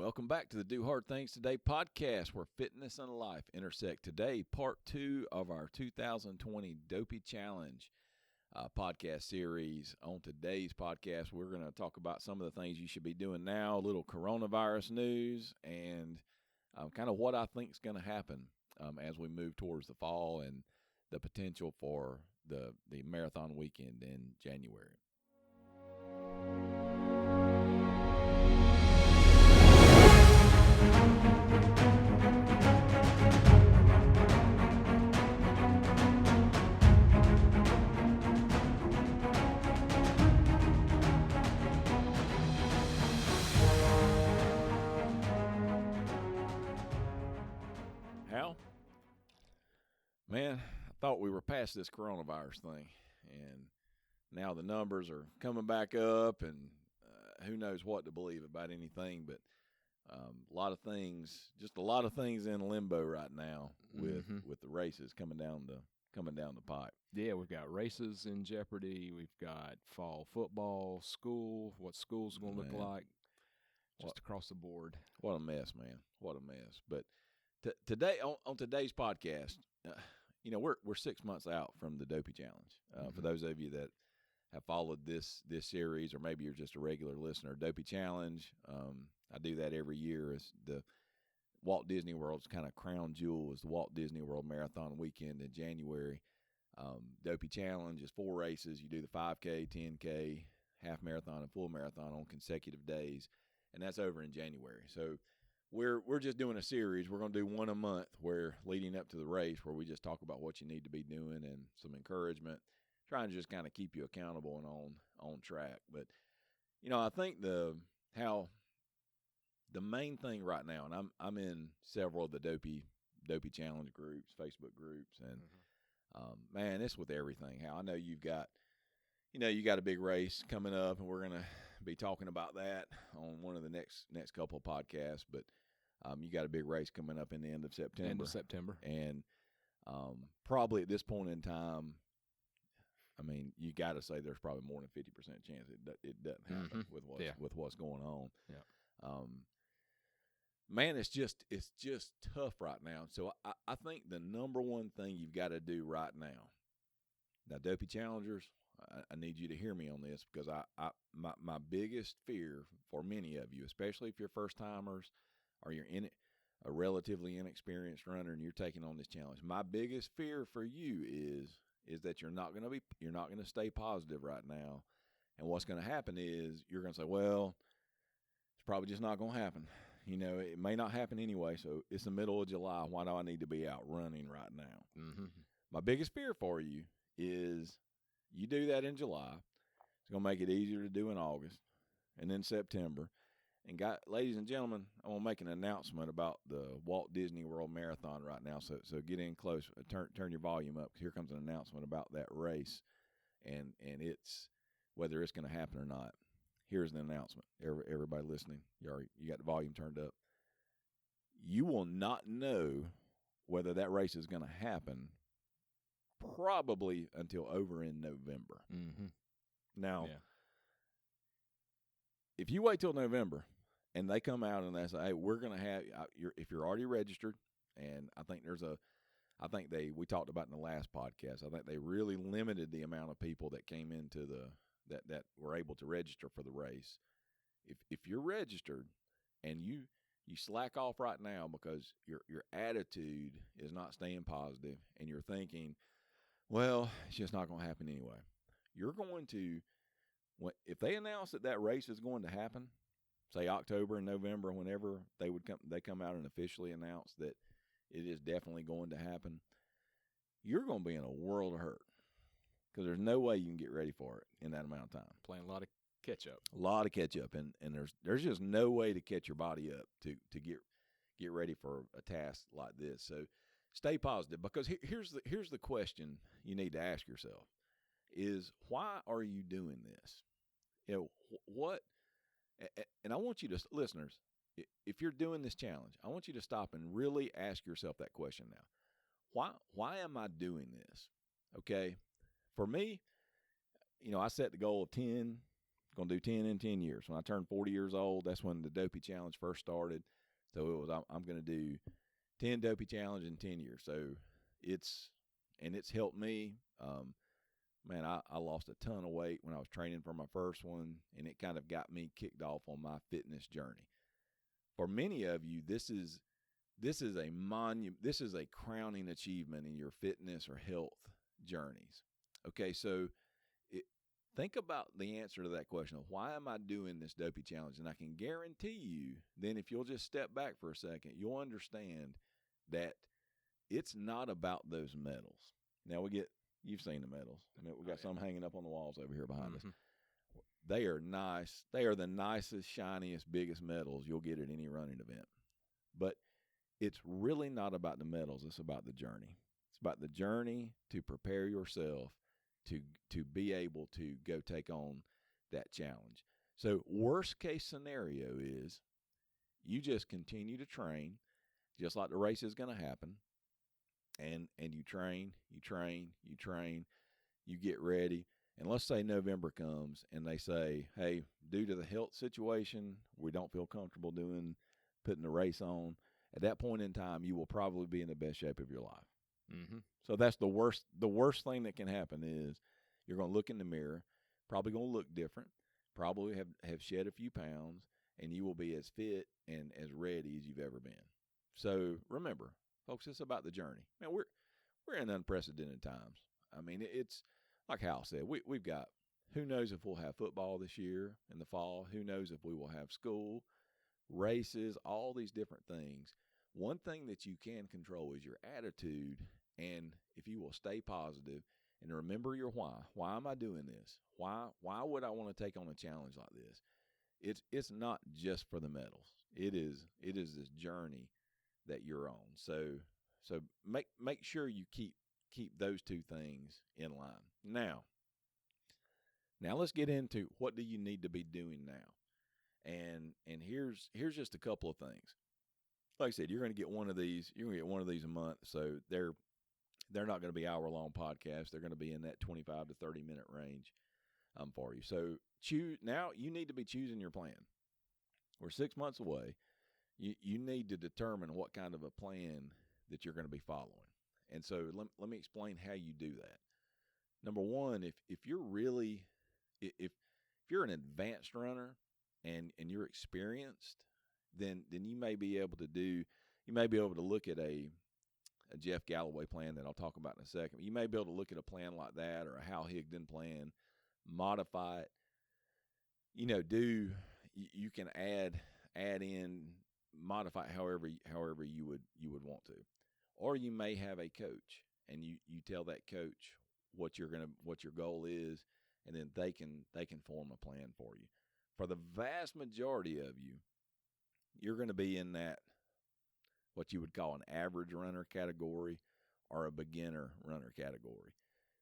Welcome back to the Do Hard Things Today podcast, where fitness and life intersect. Today, part 2 of our 2020 Dopey Challenge podcast series. On today's podcast, we're going to talk about some of the things you should be doing now, a little coronavirus news, and kind of what I think is going to happen as we move towards the fall and the potential for the marathon weekend in January. Hal? Man, I thought we were past this coronavirus thing, and now the numbers are coming back up, and who knows what to believe about anything, but a lot of things in limbo right now with the races coming down the pipe. Yeah, we've got races in jeopardy. We've got fall football, what school's going to look like, just across the board. What a mess, man! What a mess. But today on today's podcast, we're 6 months out from the Dopey Challenge. For those of you that have followed this series, or maybe you're just a regular listener, Dopey Challenge. I do that every year. It's the Walt Disney World's kind of crown jewel is the Walt Disney World Marathon weekend in January. Dopey Challenge is 4 races. You do the 5K, 10K, half marathon, and full marathon on consecutive days, and that's over in January. So we're just doing a series. We're going to do one a month where leading up to the race where we just talk about what you need to be doing and some encouragement, trying to just kind of keep you accountable and on track. But, I think the main thing right now, and I'm in several of the Dopey Challenge groups, Facebook groups, and man, it's with everything. How I know you got a big race coming up, and we're gonna be talking about that on one of the next couple of podcasts. But you got a big race coming up in the end of September. And probably at this point in time, I mean, you got to say there's probably more than 50% chance it doesn't happen with what's going on. Yeah. Man, it's just tough right now. So I think the number one thing you've got to do right now, Dopey Challengers, I need you to hear me on this, because my biggest fear for many of you, especially if you're first timers or you're in it, a relatively inexperienced runner, and you're taking on this challenge, my biggest fear for you is that you're not going to stay positive right now, and what's going to happen is you're going to say, well, it's probably just not going to happen. It may not happen anyway, so it's the middle of July. Why do I need to be out running right now? My biggest fear for you is you do that in July. It's going to make it easier to do in August and then September. And ladies and gentlemen, I'm going to make an announcement about the Walt Disney World Marathon right now. So get in close. Turn your volume up, because here comes an announcement about that race, and it's whether it's going to happen or not. Here's the announcement. Everybody listening, you got the volume turned up. You will not know whether that race is going to happen probably until over in November. Now, if you wait till November and they come out and they say, hey, we're going to have if you're already registered, and we talked about in the last podcast, I think they really limited the amount of people that came into that were able to register for the race. If you're registered and you slack off right now because your attitude is not staying positive, and you're thinking, well, it's just not going to happen anyway, you're going to, if they announce that race is going to happen, say October and November, whenever they come out and officially announce that it is definitely going to happen, you're going to be in a world of hurt, because there's no way you can get ready for it in that amount of time. Playing a lot of catch up. A lot of catch up, and there's just no way to catch your body up to get ready for a task like this. So stay positive, because here's the question you need to ask yourself is, why are you doing this? What? And I want you to, listeners, if you're doing this challenge, I want you to stop and really ask yourself that question now. Why am I doing this? Okay. For me, I set the goal of 10 Going to do 10 in 10 years. When I turned 40 years old, that's when the Dopey Challenge first started. So it was, I'm going to do 10 Dopey Challenge in 10 years. So it's helped me. Man, I lost a ton of weight when I was training for my first one, and it kind of got me kicked off on my fitness journey. For many of you, this is a crowning achievement in your fitness or health journeys. Okay, so think about the answer to that question of why am I doing this Dopey Challenge? And I can guarantee you, then if you'll just step back for a second, you'll understand that it's not about those medals. Now you've seen the medals. I mean, we got some hanging up on the walls over here behind us. They are nice. They are the nicest, shiniest, biggest medals you'll get at any running event. But it's really not about the medals. It's about the journey. It's about the journey to prepare yourself to be able to go take on that challenge. So worst case scenario is you just continue to train just like the race is going to happen. And you train, you get ready. And let's say November comes and they say, hey, due to the health situation, we don't feel comfortable putting the race on. At that point in time, you will probably be in the best shape of your life. Mm-hmm. So that's the worst thing that can happen is you're going to look in the mirror, probably going to look different, probably have shed a few pounds, and you will be as fit and as ready as you've ever been. So remember, folks, it's about the journey. Man, we're in unprecedented times. I mean, it's like Hal said, we've got, who knows if we'll have football this year in the fall, who knows if we will have school, races, all these different things. One thing that you can control is your attitude, and if you will stay positive and remember your why. Why am I doing this? Why would I want to take on a challenge like this? It's not just for the medals. It is this journey that you're on. So make sure you keep those two things in line. Now let's get into what do you need to be doing now. And here's just a couple of things. Like I said, you're going to get one of these. You're going to get one of these a month. So they're not going to be hour-long podcasts. They're going to be in that 25 to 30-minute range for you. So now you need to be choosing your plan. We're 6 months away. You need to determine what kind of a plan that you're going to be following. And so let me explain how you do that. Number one, if you're really if you're an advanced runner and you're experienced, then you may be able to look at a Jeff Galloway plan that I'll talk about in a second. You may be able to look at a plan like that or a Hal Higdon plan, modify it. You can add in, modify it however you would want to. Or you may have a coach and you tell that coach what your goal is, and then they can form a plan for you. For the vast majority of you, you're going to be in that what you would call an average runner category or a beginner runner category.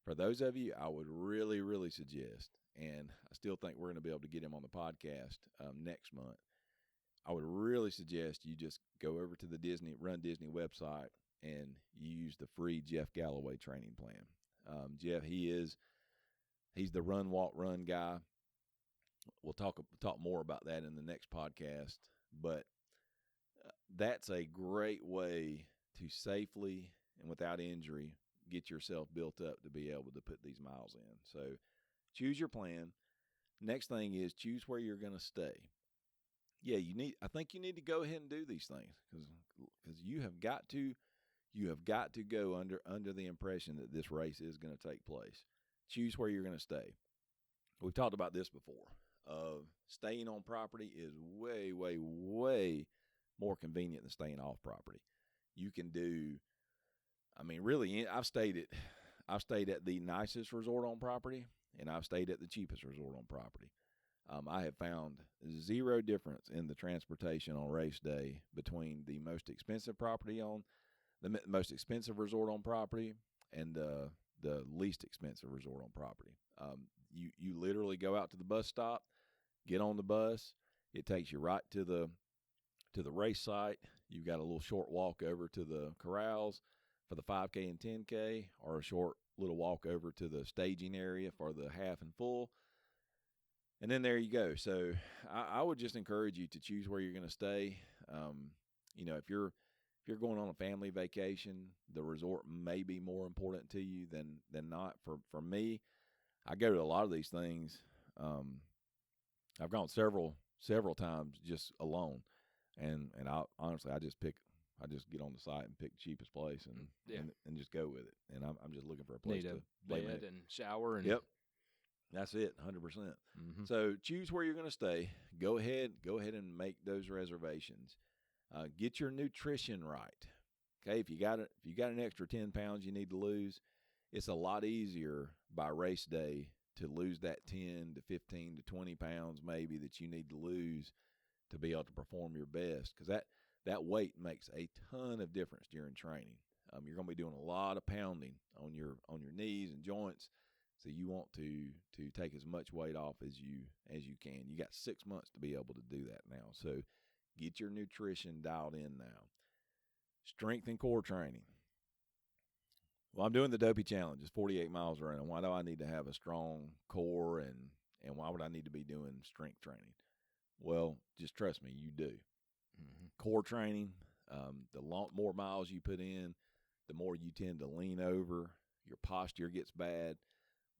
For those of you, I would really, really suggest, and I still think we're going to be able to get him on the podcast next month, I would really suggest you just go over to the RunDisney website and use the free Jeff Galloway training plan. Jeff, he's the run, walk, run guy. We'll talk more about that in the next podcast, but that's a great way to safely and without injury get yourself built up to be able to put these miles in. So choose your plan. Next thing is choose where you're going to stay. Yeah, I think you need to go ahead and do these things because you have got to go under the impression that this race is going to take place. Choose where you're going to stay. We've talked about this before. Staying on property is way, way, way more convenient than staying off property. You can do, really, I've stayed at the nicest resort on property, and I've stayed at the cheapest resort on property. I have found zero difference in the transportation on race day between the most expensive most expensive resort on property and the least expensive resort on property. You literally go out to the bus stop, get on the bus. It takes you right to the race site. You've got a little short walk over to the corrals for the 5K and 10K, or a short little walk over to the staging area for the half and full. And then there you go. So I would just encourage you to choose where you're going to stay. If you're going on a family vacation, the resort may be more important to you than not. For me, I go to a lot of these things. I've gone several times just alone, and I honestly I just get on the site and pick the cheapest place and just go with it. And I'm just looking for a place Need to a bed and shower and yep. That's it, 100%. Mm-hmm. So choose where you're going to stay. Go ahead and make those reservations. Get your nutrition right. Okay, if you got an extra 10 pounds you need to lose, it's a lot easier by race day to lose that 10 to 15 to 20 pounds maybe that you need to lose to be able to perform your best, because that weight makes a ton of difference during training. You're going to be doing a lot of pounding on your knees and joints. So you want to take as much weight off as you can. You got 6 months to be able to do that now. So get your nutrition dialed in now. Strength and core training. Well, I'm doing the Dopey Challenge. It's 48 miles around. Why do I need to have a strong core, and why would I need to be doing strength training? Well, just trust me, you do. Mm-hmm. Core training, more miles you put in, the more you tend to lean over. Your posture gets bad.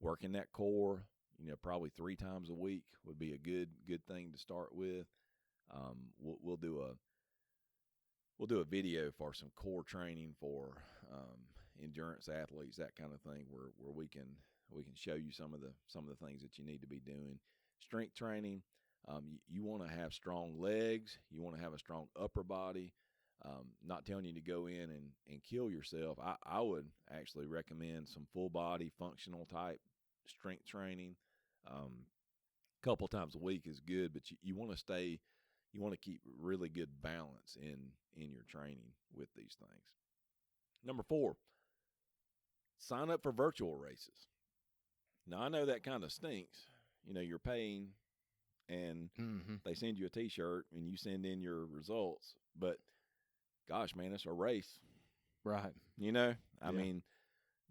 Working that core, probably 3 times a week would be a good thing to start with. We'll do a video for some core training for endurance athletes, that kind of thing, where we can show you some of the things that you need to be doing. Strength training, you want to have strong legs, you want to have a strong upper body. Not telling you to go in and kill yourself. I would actually recommend some full body functional type strength training. Couple times a week is good, but you want to keep really good balance in your training with these things. Number 4, sign up for virtual races. Now, I know that kind of stinks. You're paying and Mm-hmm. they send you a T-shirt and you send in your results, but gosh, man, it's a race. Right. I mean,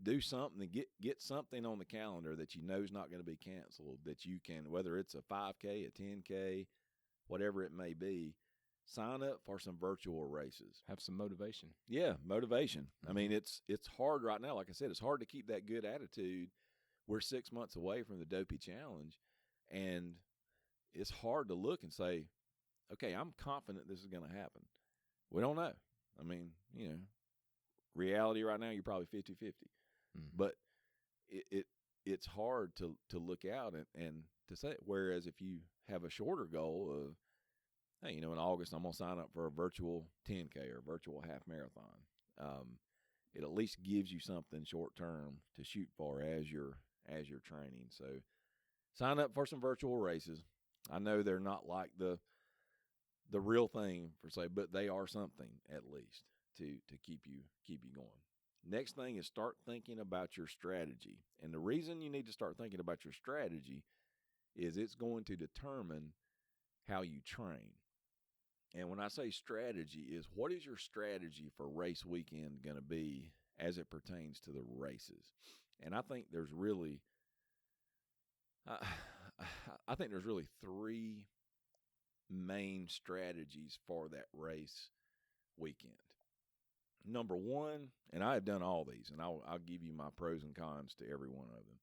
do something, get something on the calendar that is not going to be canceled, that you can, whether it's a 5K, a 10K, whatever it may be, sign up for some virtual races. Have some motivation. Yeah, motivation. Mm-hmm. I mean, it's hard right now. Like I said, it's hard to keep that good attitude. We're 6 months away from the Dopey Challenge, and it's hard to look and say, okay, I'm confident this is going to happen. We don't know. I mean, reality right now, you're probably 50-50. Mm-hmm. But it's hard to look out and to say it. Whereas if you have a shorter goal of, hey, in August I'm going to sign up for a virtual 10K or a virtual half marathon, it at least gives you something short term to shoot for as you're training. So sign up for some virtual races. I know they're not like the real thing per se, but they are something at least to keep you going. Next thing is start thinking about your strategy. And the reason you need to start thinking about your strategy is it's going to determine how you train. And when I say strategy, is what is your strategy for race weekend going to be as it pertains to the races? And I think there's really, I think there's really 3 main strategies for that race weekend. Number 1, and I have done all these, and I'll give you my pros and cons to every one of them.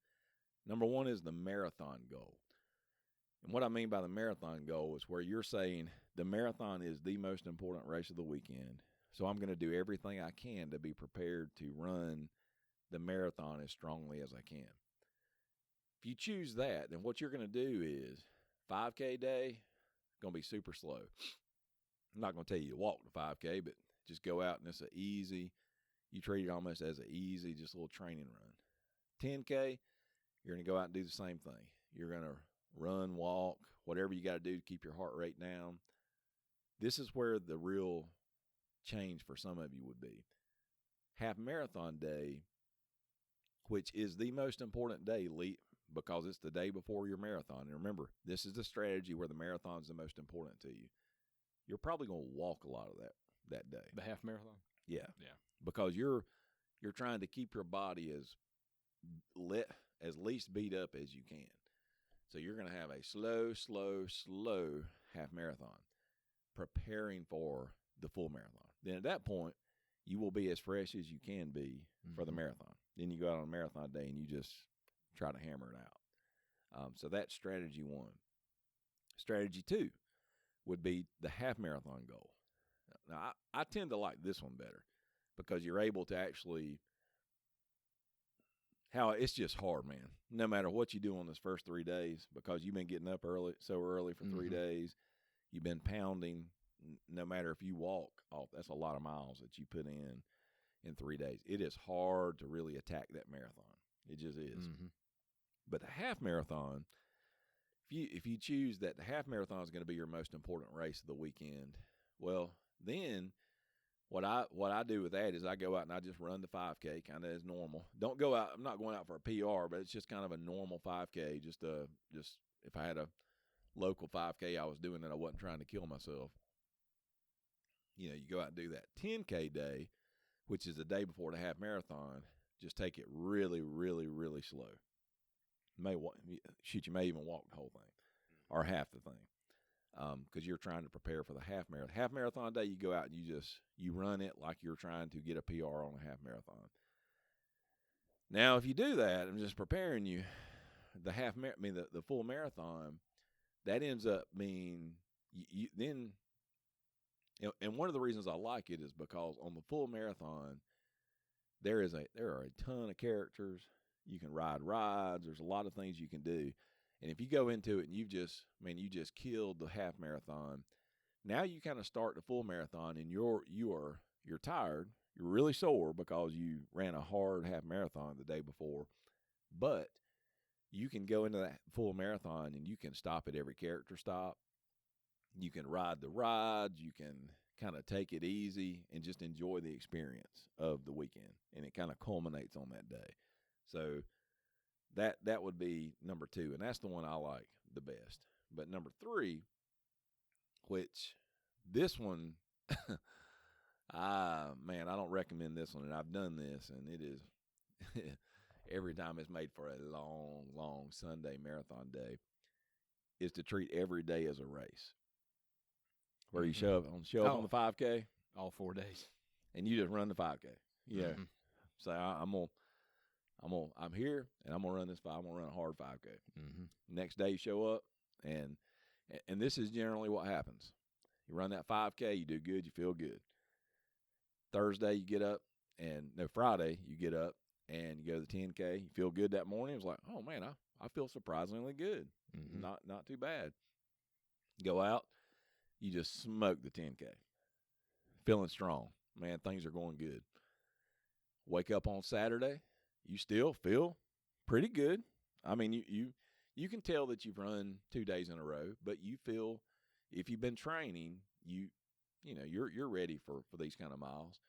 Number 1 is the marathon goal. And what I mean by the marathon goal is where you're saying the marathon is the most important race of the weekend, so I'm going to do everything I can to be prepared to run the marathon as strongly as I can. If you choose that, then what you're going to do is 5K day, going to be super slow. I'm not going to tell you to walk the 5K, but just go out and it's you treat it almost as an easy, just a little training run. 10K, you're going to go out and do the same thing. You're going to run, walk, whatever you got to do to keep your heart rate down. This is where the real change for some of you would be. Half marathon day, which is the most important day because it's the day before your marathon. And remember, this is the strategy where the marathon is the most important to you. You're probably going to walk a lot of that day. The half marathon? Yeah. Yeah. Because you're trying to keep your body as least beat up as you can. So you're going to have a slow half marathon, preparing for the full marathon. Then at that point, you will be as fresh as you can be for the marathon. Then you go out on a marathon day and you just try to hammer it out. So that's strategy 1. Strategy 2 would be the half marathon goal. Now, I tend to like this one better because you're able to actually it's just hard, man. No matter what you do on this first 3 days, because you've been getting up so early for 3 days, you've been pounding. No matter if you walk off, that's a lot of miles that you put in 3 days. It is hard to really attack that marathon. It just is. But the half marathon, if you choose that the half marathon is going to be your most important race of the weekend, well, then what I do with that is I go out and I just run the 5K kind of as normal. Don't go out. I'm not going out for a PR, but it's just kind of a normal 5K. Just if I had a local 5K I was doing that, I wasn't trying to kill myself. You go out and do that 10K day, which is the day before the half marathon. Just take it really, really, really slow. You may even walk the whole thing or half the thing, because you're trying to prepare for the half marathon. Half marathon day, you go out and you run it like you're trying to get a PR on a half marathon. Now, if you do that, I'm just preparing you. The full marathon, that ends up being you then. And one of the reasons I like it is because on the full marathon, there are a ton of characters. You can ride rides. There's a lot of things you can do. And if you go into it and you just killed the half marathon, now you kind of start the full marathon and you're tired. You're really sore because you ran a hard half marathon the day before. But you can go into that full marathon and you can stop at every character stop. You can ride the rides. You can kind of take it easy and just enjoy the experience of the weekend. And it kind of culminates on that day. So that would be number 2. And that's the one I like the best. But number 3, which this one, I don't recommend this one. And I've done this, and it is every time it's made for a long, long Sunday marathon day, is to treat every day as a race. Where you show up on the 5K all 4 days, and you just run the 5K. Yeah. So I'm here and I'm gonna run this 5. I'm gonna run a hard 5K. Next day you show up, and this is generally what happens. You run that 5K, you do good, you feel good. Thursday you get up, Friday you get up and you go to the 10K. You feel good that morning. It's like, oh man, I feel surprisingly good. Not too bad. Go out. You just smoke the 10K. Feeling strong. Man, things are going good. Wake up on Saturday. You still feel pretty good. I mean, you can tell that you've run 2 days in a row, but you feel, if you've been training, you're ready for these kind of miles.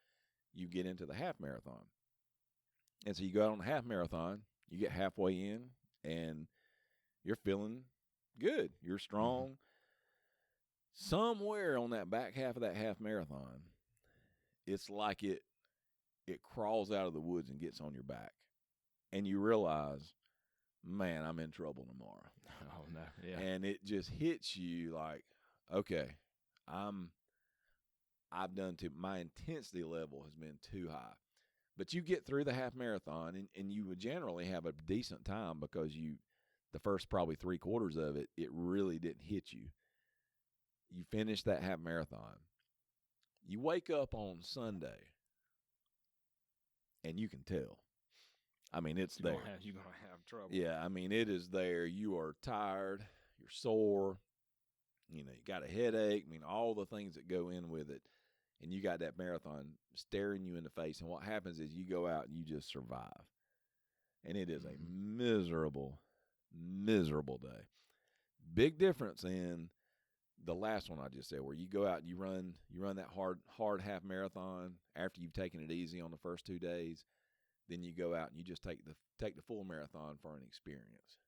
You get into the half marathon. And so you go out on the half marathon, you get halfway in, and you're feeling good. You're strong. Somewhere on that back half of that half marathon, it's like it crawls out of the woods and gets on your back. And you realize, man, I'm in trouble tomorrow. Oh, no. Yeah. And it just hits you like, okay, I've done too, my intensity level has been too high. But you get through the half marathon, and you would generally have a decent time because the first probably 3/4 of it, it really didn't hit you. You finish that half marathon. You wake up on Sunday, and you can tell. I mean, it's there. You're going to have trouble. Yeah, I mean, it is there. You are tired. You're sore. You got a headache. I mean, all the things that go in with it. And you got that marathon staring you in the face. And what happens is you go out and you just survive. And it is a miserable, miserable day. Big difference in the last one I just said, where you go out and you run that hard half marathon after you've taken it easy on the first 2 days. Then you go out and you just take the full marathon for an experience,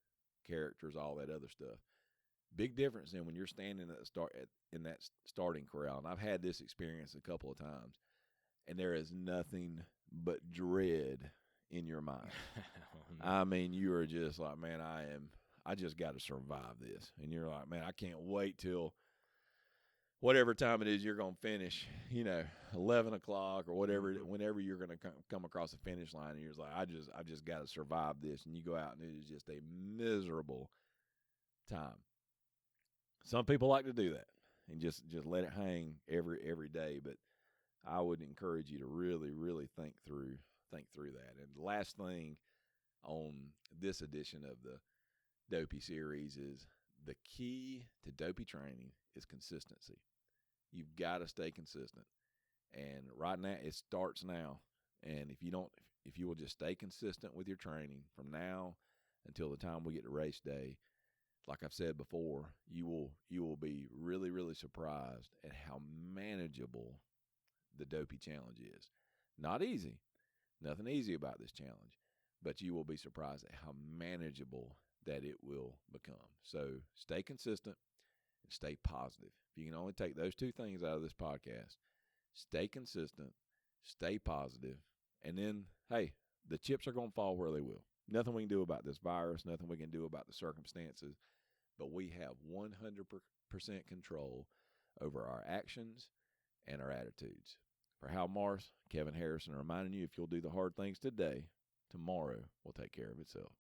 characters, all that other stuff. Big difference in when you're standing in that starting corral. And I've had this experience a couple of times, and there is nothing but dread in your mind. I mean, you are just like, man, I just got to survive this. And you're like, man, I can't wait till whatever time it is you're going to finish, 11 o'clock or whatever, whenever you're going to come across the finish line. And you're like, I just got to survive this. And you go out and it is just a miserable time. Some people like to do that and just let it hang every day. But I would encourage you to really, really think through that. And the last thing on this edition of the Dopey series is the key to Dopey training is consistency. You've got to stay consistent. And right now, it starts now. And if you will just stay consistent with your training from now until the time we get to race day, like I've said before, you will be really, really surprised at how manageable the Dopey challenge is. Not easy. Nothing easy about this challenge. But you will be surprised at how manageable that it will become. So stay consistent and stay positive. If you can only take those two things out of this podcast, stay consistent, stay positive, and then, hey, the chips are going to fall where they will. Nothing we can do about this virus, nothing we can do about the circumstances, but we have 100% control over our actions and our attitudes. For Hal Morris, Kevin Harrison reminding you, if you'll do the hard things today, tomorrow will take care of itself.